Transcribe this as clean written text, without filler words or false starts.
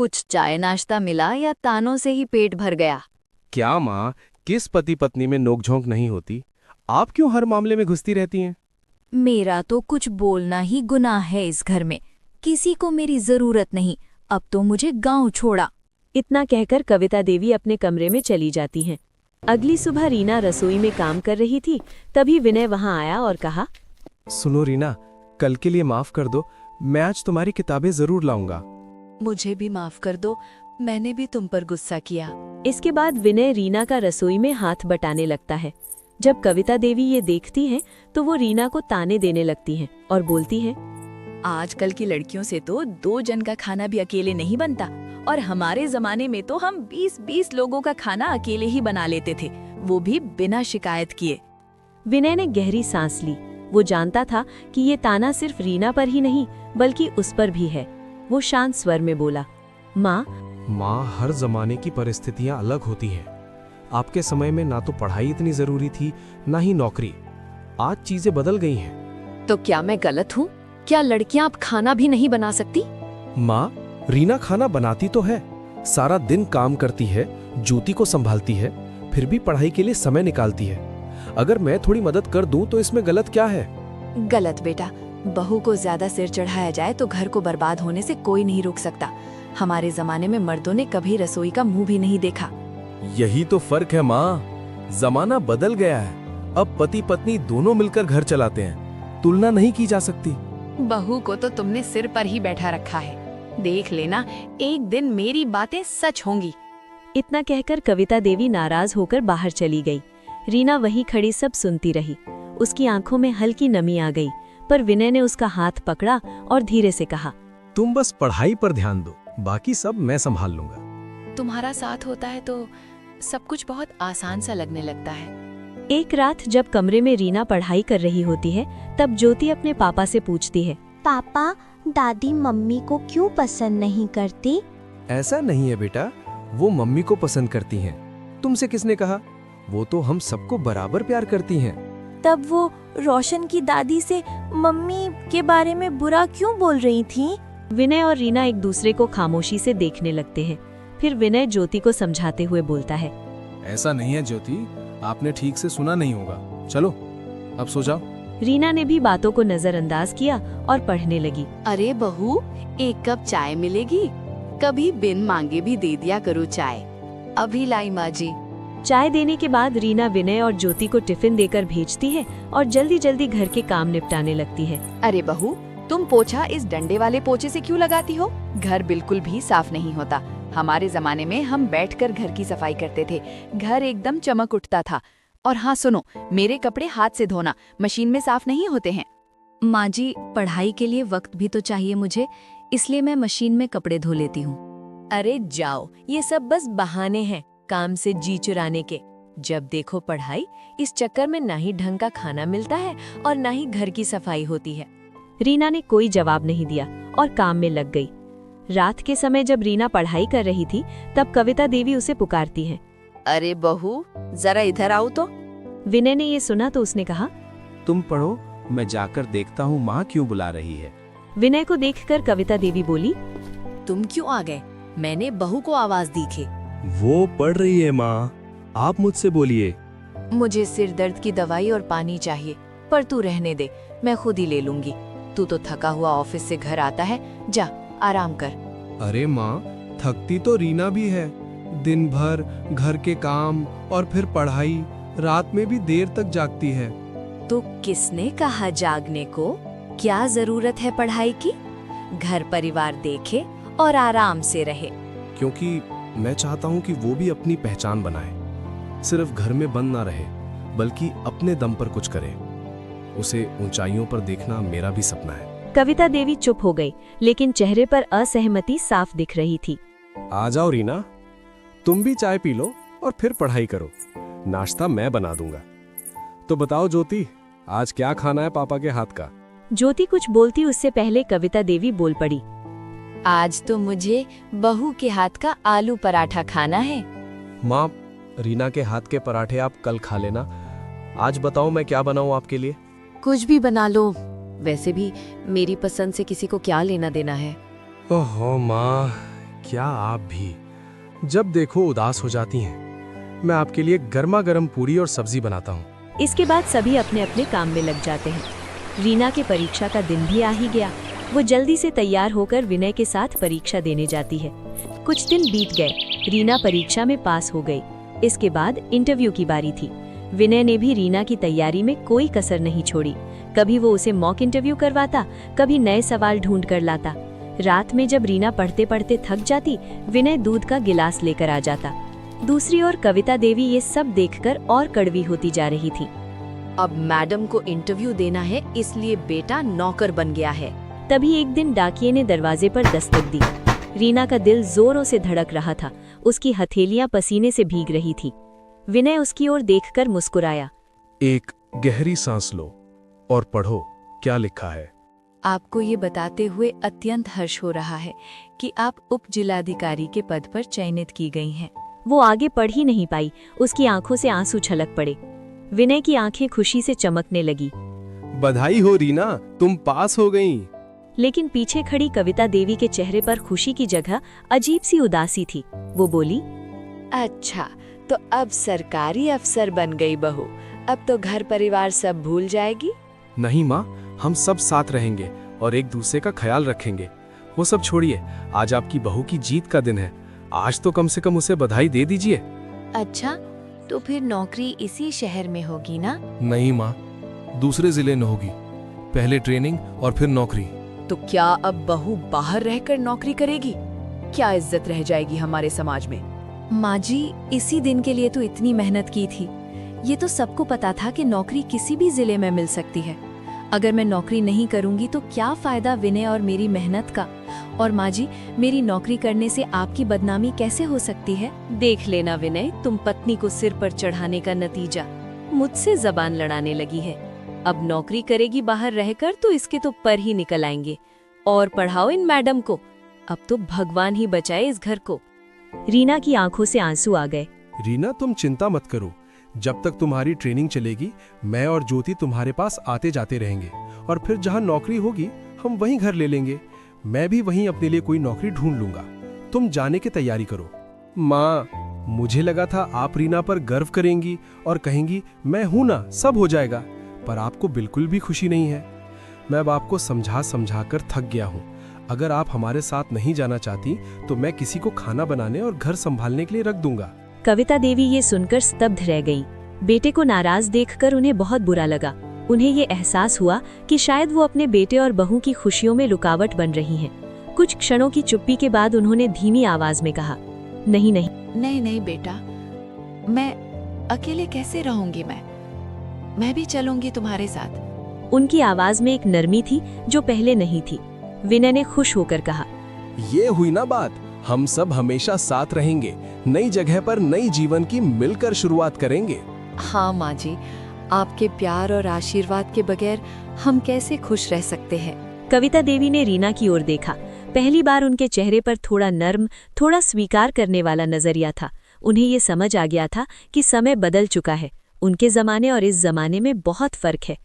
कुछ चाय नाश्ता मिला या तानों से ही पेट भर गया। क्या माँ, किस पति पत्नी में नोकझोंक नहीं होती? आप क्यों हर मामले में घुसती रहती हैं? मेरा तो कुछ बोलना ही गुनाह है इस घर में। किसी को मेरी जरूरत नहीं, अब तो मुझे गांव छोड़ा। इतना कहकर कविता देवी अपने कमरे में चली जाती हैं। अगली सुबह रीना रसोई में काम कर रही थी, तभी विनय वहां आया और कहा, सुनो रीना, कल के लिए माफ कर दो, मैं आज तुम्हारी किताबें जरूर लाऊंगा। मुझे भी माफ कर दो, मैंने भी तुम पर गुस्सा किया। इसके बाद विनय रीना का रसोई में हाथ बटाने लगता है। जब कविता देवी ये देखती हैं तो वो रीना को ताने देने लगती हैं और बोलती हैं, आजकल की लड़कियों से तो 2 जन का खाना भी अकेले नहीं बनता, और हमारे जमाने में तो हम 20-20 लोगों का खाना अकेले ही बना लेते थे, वो भी बिना शिकायत किए। विनय ने गहरी सांस ली। वो जानता था कि ये ताना सिर्फ रीना पर ही नहीं बल्कि उस पर भी है। वो शांत स्वर में बोला, माँ, हर जमाने की परिस्थितियाँ अलग होती हैं। आपके समय में ना तो पढ़ाई इतनी जरूरी थी, ना ही नौकरी। आज चीजें बदल गई हैं। तो क्या मैं गलत हूँ? क्या लड़कियां अब खाना भी नहीं बना सकती? माँ, रीना खाना बनाती तो है, सारा दिन काम करती है, ज्योति को संभालती है, फिर भी पढ़ाई के लिए समय निकालती है। अगर मैं थोड़ी मदद कर दूं तो इसमें गलत क्या है? गलत बेटा, बहू को ज्यादा सिर चढ़ाया जाए तो घर को बर्बाद होने से कोई नहीं रोक सकता। हमारे जमाने में मर्दों ने कभी रसोई का मुंह भी नहीं देखा। यही तो फर्क है माँ, जमाना बदल गया है। अब पति पत्नी दोनों मिलकर घर चलाते हैं, तुलना नहीं की जा सकती। बहू को तो तुमने सिर पर ही बैठा रखा है, देख लेना एक दिन मेरी बातें सच होंगी। इतना कहकर कविता देवी नाराज होकर बाहर चली गई। रीना वहीं खड़ी सब सुनती रही। उसकी आंखों में हल्की नमी आ गई, पर विनय ने उसका हाथ पकड़ा और धीरे से कहा, तुम बस पढ़ाई पर ध्यान दो, बाकी सब मैं संभाल लूंगा। तुम्हारा साथ होता है तो सब कुछ बहुत आसान सा लगने लगता है। एक रात जब कमरे में रीना पढ़ाई कर रही होती है, तब ज्योति अपने पापा से पूछती है, पापा, दादी मम्मी को क्यों पसंद नहीं करती? ऐसा नहीं है बेटा, वो मम्मी को पसंद करती हैं। तुमसे किसने कहा? वो तो हम सबको बराबर प्यार करती हैं। तब वो रोशन की दादी से मम्मी के बारे में बुरा क्यों बोल रही थी? विनय और रीना एक दूसरे को खामोशी से देखने लगते हैं। फिर विनय ज्योति को समझाते हुए बोलता है, ऐसा नहीं है ज्योति, आपने ठीक से सुना नहीं होगा। चलो अब सो जाओ। रीना ने भी बातों को नजरअंदाज किया और पढ़ने लगी। अरे बहू, एक कप चाय मिलेगी? कभी बिन मांगे भी दे दिया करो चाय। अभी लाई माँ जी। चाय देने के बाद रीना विनय और ज्योति को टिफिन देकर भेजती है और जल्दी जल्दी घर के काम निपटाने लगती है। अरे बहू, तुम पोछा इस डंडे वाले पोछे से क्यों लगाती हो? घर बिल्कुल भी साफ नहीं होता। हमारे जमाने में हम बैठकर घर की सफाई करते थे, घर एकदम चमक उठता था। और हाँ सुनो, मेरे कपड़े हाथ से धोना, मशीन में साफ नहीं होते हैं। माँ जी, पढ़ाई के लिए वक्त भी तो चाहिए मुझे, इसलिए मैं मशीन में कपड़े धो लेती हूँ। अरे जाओ, ये सब बस बहाने हैं काम से जी चुराने के। जब देखो पढ़ाई, इस चक्कर में ना ही ढंग का खाना मिलता है और ना ही घर की सफाई होती है। रीना ने कोई जवाब नहीं दिया और काम में लग गई। रात के समय जब रीना पढ़ाई कर रही थी, तब कविता देवी उसे पुकारती हैं। अरे बहू, जरा इधर आओ तो। विनय ने ये सुना तो उसने कहा, तुम पढ़ो, मैं जाकर देखता हूँ माँ क्यों बुला रही है। विनय को देखकर कविता देवी बोली, तुम क्यों आ गए? मैंने बहू को आवाज दी थी। वो पढ़ रही है माँ, आप मुझसे बोलिए। मुझे सिर दर्द की दवाई और पानी चाहिए, पर तू रहने दे, मैं खुद ही ले लूंगी। तू तो थका हुआ ऑफिस से घर आता है, जा आराम कर। अरे माँ, थकती तो रीना भी है। दिन भर घर के काम और फिर पढ़ाई, रात में भी देर तक जागती है। तो किसने कहा जागने को? क्या जरूरत है पढ़ाई की? घर परिवार देखे और आराम से रहे। क्योंकि मैं चाहता हूँ कि वो भी अपनी पहचान बनाए, सिर्फ घर में बंद ना रहे, बल्कि अपने दम पर कुछ करे। उसे ऊंचाइयों पर देखना मेरा भी सपना है। कविता देवी चुप हो गई, लेकिन चेहरे पर असहमति साफ दिख रही थी। आ जाओ रीना, तुम भी चाय पी लो और फिर पढ़ाई करो। नाश्ता मैं बना दूंगा। तो बताओ ज्योति, आज क्या खाना है पापा के हाथ का? ज्योति कुछ बोलती उससे पहले कविता देवी बोल पड़ी, आज तो मुझे बहू के हाथ का आलू पराठा खाना है। माँ, रीना के हाथ के पराठे आप कल खा लेना। आज बताओ मैं क्या बनाऊं आपके लिए? कुछ भी बना लो, वैसे भी मेरी पसंद से किसी को क्या लेना देना है। ओहो माँ, क्या आप भी जब देखो उदास हो जाती हैं। मैं आपके लिए गर्मा गर्म पूरी और सब्जी बनाता हूँ। इसके बाद सभी अपने अपने काम में लग जाते हैं। रीना के परीक्षा का दिन भी आ ही गया। वो जल्दी से तैयार होकर विनय के साथ परीक्षा देने जाती है। कुछ दिन बीत गए। रीना परीक्षा में पास हो गई। इसके बाद इंटरव्यू की बारी थी। विनय ने भी रीना की तैयारी में कोई कसर नहीं छोड़ी। कभी वो उसे मॉक इंटरव्यू करवाता, कभी नए सवाल ढूंढ कर लाता। रात में जब रीना पढ़ते पढ़ते थक जाती, विनय दूध का गिलास लेकर आ जाता। दूसरी ओर कविता देवी ये सब देखकर और कड़वी होती जा रही थी। अब मैडम को इंटरव्यू देना है, इसलिए बेटा नौकर बन गया है। तभी एक दिन डाकिये ने दरवाजे पर दस्तक दी। रीना का दिल जोरों से धड़क रहा था। उसकी हथेलियां पसीने से भीग रही थी। विनय उसकी ओर देखकर मुस्कुराया। एक गहरी सांस लो और पढ़ो क्या लिखा है। आपको ये बताते हुए अत्यंत हर्ष हो रहा है कि आप उप जिलाधिकारी के पद पर चयनित की गई हैं। वो आगे पढ़ ही नहीं पाई। उसकी आंखों से आंसू छलक पड़े। विनय की आंखें खुशी से चमकने लगी। बधाई हो रीना, तुम पास हो गईं। लेकिन पीछे खड़ी कविता देवी के चेहरे पर खुशी की जगह अजीब सी उदासी थी। वो बोली, अच्छा, तो अब सरकारी अफसर बन गई बहू। अब तो घर परिवार सब भूल जाएगी। नहीं माँ, हम सब साथ रहेंगे और एक दूसरे का ख्याल रखेंगे। वो सब छोड़िए, आज आपकी बहू की जीत का दिन है। आज तो कम से कम उसे बधाई दे दीजिए। अच्छा, तो फिर नौकरी इसी शहर में होगी ना? नहीं माँ, दूसरे जिले में होगी। पहले ट्रेनिंग और फिर नौकरी। तो क्या अब बहू बाहर रहकर नौकरी करेगी? क्या इज्जत रह जाएगी हमारे समाज में? माँ जी, इसी दिन के लिए तो इतनी मेहनत की थी। ये तो सबको पता था कि नौकरी किसी भी जिले में मिल सकती है। अगर मैं नौकरी नहीं करूंगी तो क्या फायदा विनय और मेरी मेहनत का। और माँ जी, मेरी नौकरी करने से आपकी बदनामी कैसे हो सकती है? देख लेना विनय, तुम पत्नी को सिर पर चढ़ाने का नतीजा। मुझसे जबान लड़ाने लगी है। अब नौकरी करेगी बाहर रहकर तो इसके तो पर ही निकल आएंगे। और पढ़ाओ इन मैडम को। अब तो भगवान ही बचाए इस घर को। रीना की आंखों से आंसू आ गए। रीना, तुम चिंता मत करो। जब तक तुम्हारी ट्रेनिंग चलेगी, मैं और ज्योति तुम्हारे पास आते जाते रहेंगे। और फिर जहाँ नौकरी होगी हम वहीं घर ले लेंगे। मैं भी वहीं अपने लिए कोई नौकरी ढूंढ लूंगा। तुम जाने की तैयारी करो। माँ, मुझे लगा था आप रीना पर गर्व करेंगी और कहेंगी मैं हूं ना, सब हो जाएगा। पर आपको बिल्कुल भी खुशी नहीं है। मैं अब आपको समझा समझा कर थक गया हूँ। अगर आप हमारे साथ नहीं जाना चाहती तो मैं किसी को खाना बनाने और घर संभालने के लिए रख दूंगा। कविता देवी ये सुनकर स्तब्ध रह गई। बेटे को नाराज देखकर उन्हें बहुत बुरा लगा। उन्हें ये एहसास हुआ कि शायद वो अपने बेटे और बहू की खुशियों में रुकावट बन रही हैं। कुछ क्षणों की चुप्पी के बाद उन्होंने धीमी आवाज में कहा, नहीं नहीं नहीं नहीं बेटा, मैं अकेले कैसे रहूंगी। मैं भी चलूंगी तुम्हारे साथ। उनकी आवाज में एक नरमी थी जो पहले नहीं थी। विनय ने खुश होकर कहा, ये हुई ना बात। हम सब हमेशा साथ रहेंगे। नई जगह पर नई जीवन की मिलकर शुरुआत करेंगे। हाँ माँ जी, आपके प्यार और आशीर्वाद के बगैर हम कैसे खुश रह सकते हैं। कविता देवी ने रीना की ओर देखा। पहली बार उनके चेहरे पर थोड़ा नर्म, थोड़ा स्वीकार करने वाला नजरिया था। उन्हें ये समझ आ गया था कि समय बदल चुका है। उनके जमाने और इस जमाने में बहुत फर्क है।